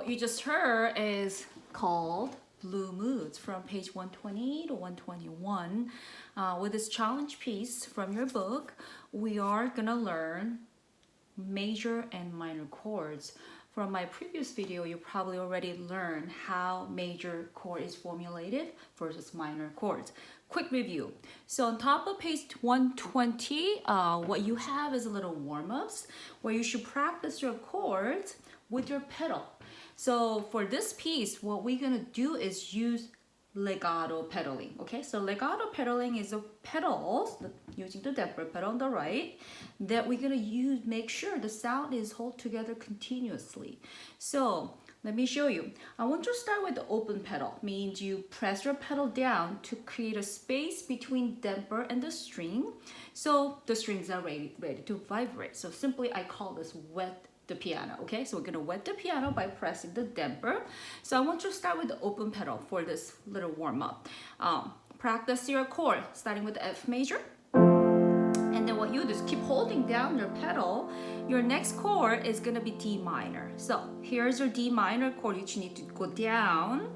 What you just heard is called Blue Moods from page 120 to 121. With this challenge piece from your book, we are gonna learn major and minor chords. From my previous video, you probably already learned how major chord is formulated versus minor chords. Quick review. So on top of page 120, what you have is a little warm-ups where you should practice your chords with your pedal. So for this piece, what we're gonna do is use legato pedaling. Okay, so legato pedaling is a pedals using the damper pedal on the right that we're gonna use, make sure the sound is held together continuously. So let me show you. I want you to start with the open pedal, means you press your pedal down to create a space between damper and the string. So the strings are ready to vibrate. So simply I call this wet the piano. Okay, so we're gonna wet the piano by pressing the damper. So I want you to start with the open pedal for this little warm-up. Practice your chord starting with the F major, and then what you do is keep holding down your pedal. Your next chord is gonna be D minor. So here's your D minor chord. You just need to go down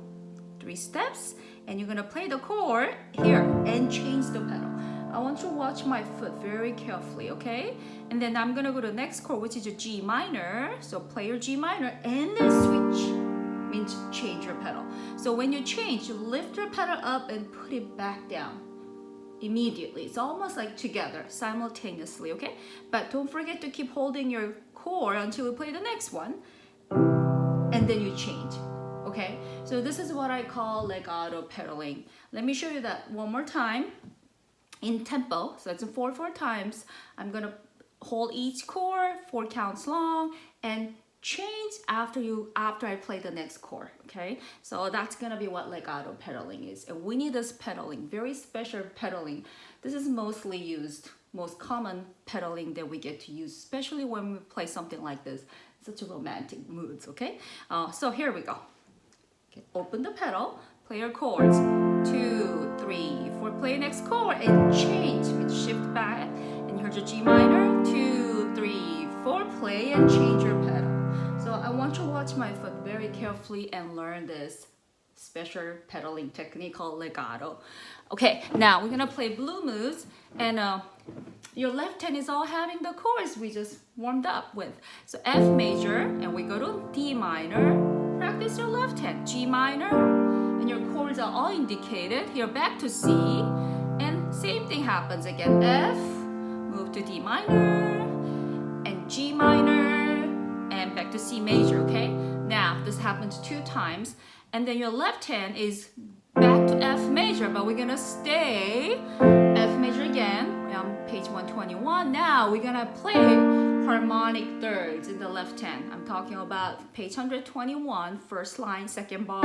3 steps, and you're gonna play the chord here and change the pedal. I want you to watch my foot very carefully, okay? And then I'm gonna go to the next chord, which is a G minor. So play your G minor and then switch, means change your pedal. So when you change, you lift your pedal up and put it back down immediately. It's almost like together, simultaneously, okay? But don't forget to keep holding your chord until we play the next one. And then you change, okay? So this is what I call legato pedaling. Let me show you that one more time. In tempo, so it's 4 times. I'm gonna hold each chord 4 counts long and change after I play the next chord. Okay, so that's gonna be what legato pedaling is, and we need this pedaling, very special pedaling. This is mostly used, most common pedaling that we get to use, especially when we play something like this, such a romantic moods. Okay, so here we go. Okay, open the pedal, play your chords 2, 3, 4. Play next chord and change, means shift back, and here's your G minor 2, 3, 4. Play and change your pedal. So I want you to watch my foot very carefully and learn this special pedaling technique called legato. Okay, now we're gonna play Blue Moods, and your left hand is all having the chords we just warmed up with. So F major, and we go to D minor. Practice your left hand, G minor, and your chords are all indicated. Here back to C, and same thing happens again. F, move to D minor, and G minor, and back to C major, okay? Now, this happens 2 times, and then your left hand is back to F major, but we're gonna stay F major again on page 121. Now, we're gonna play harmonic thirds in the left hand. I'm talking about page 121, first line, second bar.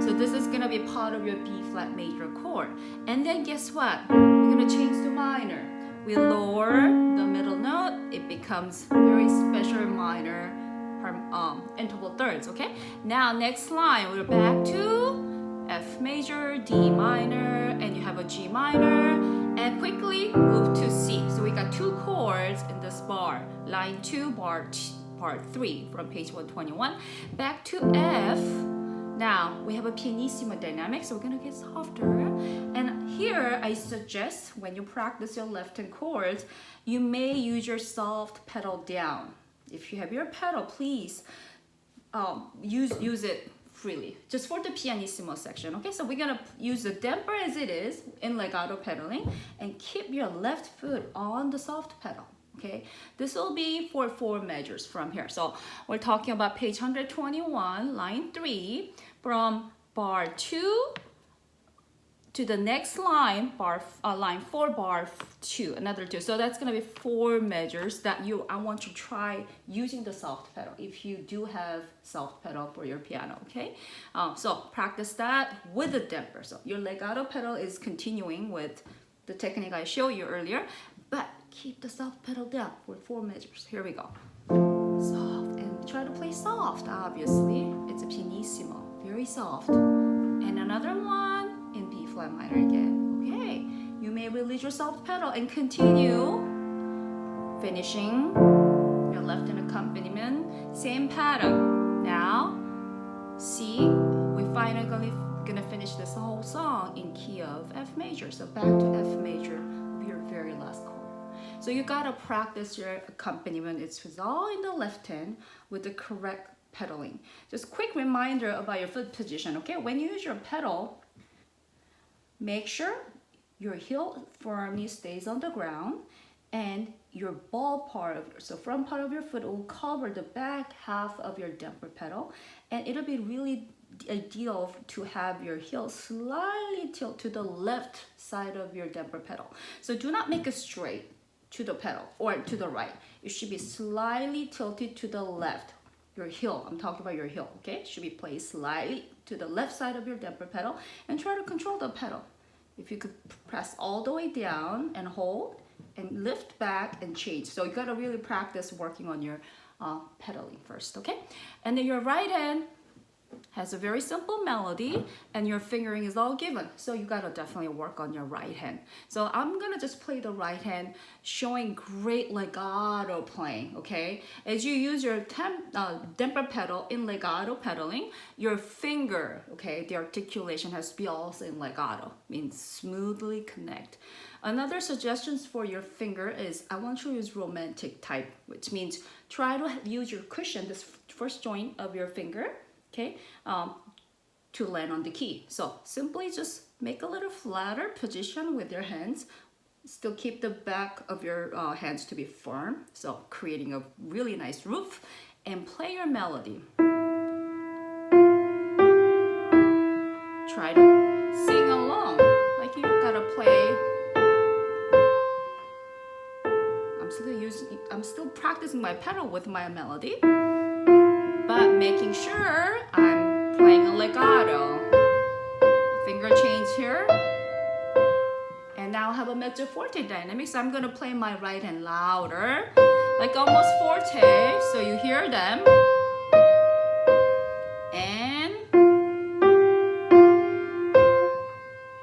So this is gonna be part of your B flat major chord. And then guess what? We're gonna change to minor. We lower the middle note, it becomes very special minor interval thirds, okay? Now next line, we're back to F major, D minor, and you have a G minor, and quickly move to C. So we got 2 chords in this bar, line 2, bar 3 from page 121. Back to F. Now we have a pianissimo dynamic, so we're gonna get softer. And here I suggest when you practice your left hand chords, you may use your soft pedal down. If you have your pedal, please use it freely, just for the pianissimo section. Okay, so we're gonna use the damper as it is in legato pedaling and keep your left foot on the soft pedal. Okay, this will be for 4 measures from here. So we're talking about page 121, line 3, from bar 2 to the next line, line 4, bar 2, another 2. So that's gonna be 4 measures that I want you to try using the soft pedal if you do have soft pedal for your piano, okay? So practice that with the damper. So your legato pedal is continuing with the technique I showed you earlier, but keep the soft pedal down for 4 measures. Here we go. Soft, and try to play soft, obviously. It's a pianissimo, very soft. And another one in B flat minor again. Okay, you may release your soft pedal and continue finishing your left hand accompaniment, same pattern. Now C, we finally gonna finish this whole song in key of F major. So back to F major, your very last chord. So you gotta practice your accompaniment. It's all in the left hand with the correct pedaling. Just quick reminder about your foot position, okay? When you use your pedal, make sure your heel firmly stays on the ground and your ball part of so front part of your foot will cover the back half of your damper pedal, and it'll be really ideal to have your heel slightly tilt to the left side of your damper pedal. So do not make it straight to the pedal or to the right. It should be slightly tilted to the left. Your heel, I'm talking about your heel, okay? Should be placed slightly to the left side of your damper pedal, and try to control the pedal. If you could press all the way down and hold and lift back and change. So you gotta really practice working on your pedaling first, okay? And then your right hand has a very simple melody and your fingering is all given. So you gotta definitely work on your right hand. So I'm gonna just play the right hand, showing great legato playing, okay? As you use your damper pedal in legato pedaling, your finger, okay, the articulation has to be also in legato, means smoothly connect. Another suggestions for your finger is I want you to use romantic type, which means try to use your cushion, this first joint of your finger, okay, to land on the key. So simply just make a little flatter position with your hands. Still keep the back of your hands to be firm, so creating a really nice roof, and play your melody. Try to sing along like you gotta play. I'm still practicing my pedal with my melody, but making sure I'm playing a legato. Finger change here. And now I have a mezzo forte dynamic, so I'm gonna play my right hand louder, like almost forte, so you hear them. And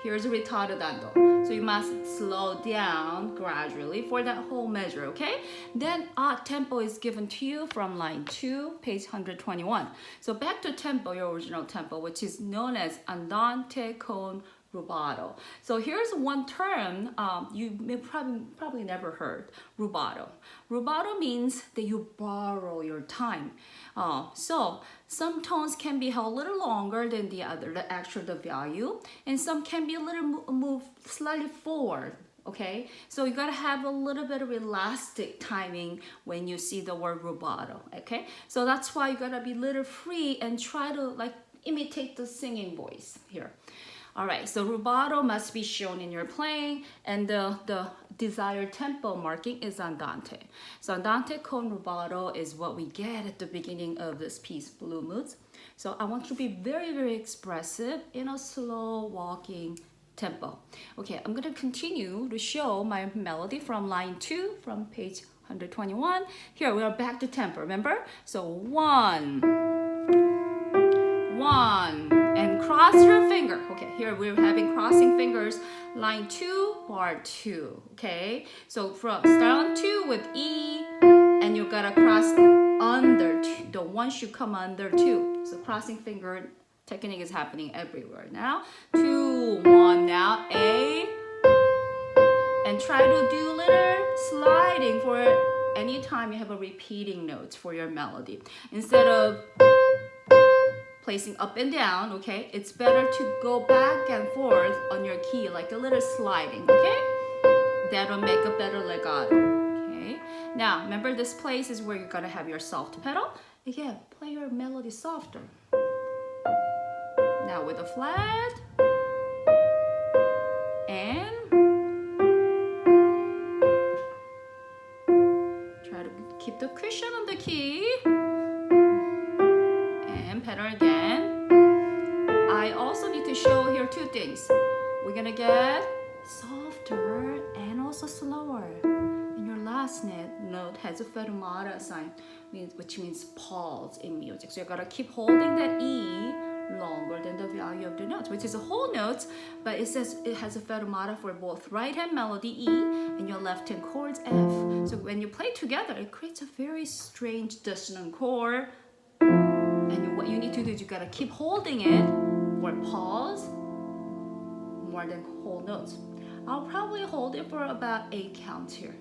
here's a ritardando. So you must slow down gradually for that whole measure, okay? Then tempo is given to you from line 2, page 121. So back to tempo, your original tempo, which is known as andante con rubato. So here's one term you may probably never heard, rubato. Rubato means that you borrow your time. So some tones can be held a little longer than the other, the value, and some can be a little moved slightly forward. Okay, so you gotta have a little bit of elastic timing when you see the word rubato. Okay, so that's why you gotta be a little free and try to like imitate the singing voice here. All right, so rubato must be shown in your playing, and the desired tempo marking is andante. So andante con rubato is what we get at the beginning of this piece, Blue Moods. So I want you to be very, very expressive in a slow walking tempo. Okay, I'm gonna continue to show my melody from line 2 from page 121. Here we are back to tempo, remember? So 1, and cross your finger. Okay, here we're having crossing fingers, line 2, bar 2. Okay, so start on 2 with E, and you gotta cross under 2. The 1 should come under 2. So crossing finger technique is happening everywhere now. 2, 1, now A, and try to do little sliding for any time you have a repeating notes for your melody. Instead of placing up and down, okay, it's better to go back and forth on your key, like a little sliding, okay? That'll make a better legato, okay? Now, remember this place is where you're gonna have your soft pedal. Again, play your melody softer. Now with a flat, and try to keep the cushion on the key, and pedal again. I also need to show here 2 things. We're gonna get softer and also slower. And your last note has a fermata sign, which means pause in music. So you gotta keep holding that E longer than the value of the notes, which is a whole note, but it says it has a fermata for both right hand melody E and your left hand chords F. So when you play together, it creates a very strange dissonant chord, and And what you need to do is you gotta keep holding it or pause more than whole notes. I'll probably hold it for about 8 counts here.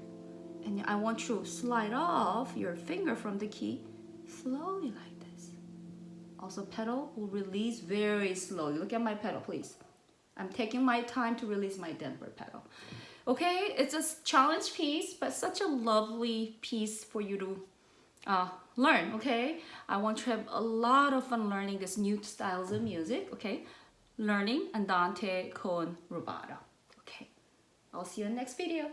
And I want you to slide off your finger from the key slowly like this. Also, pedal will release very slowly. Look at my pedal, please. I'm taking my time to release my Denver pedal. Okay, it's a challenge piece, but such a lovely piece for you to learn, okay? I want you to have a lot of fun learning this new styles of music, okay? Learning andante con rubato. Okay, I'll see you in the next video.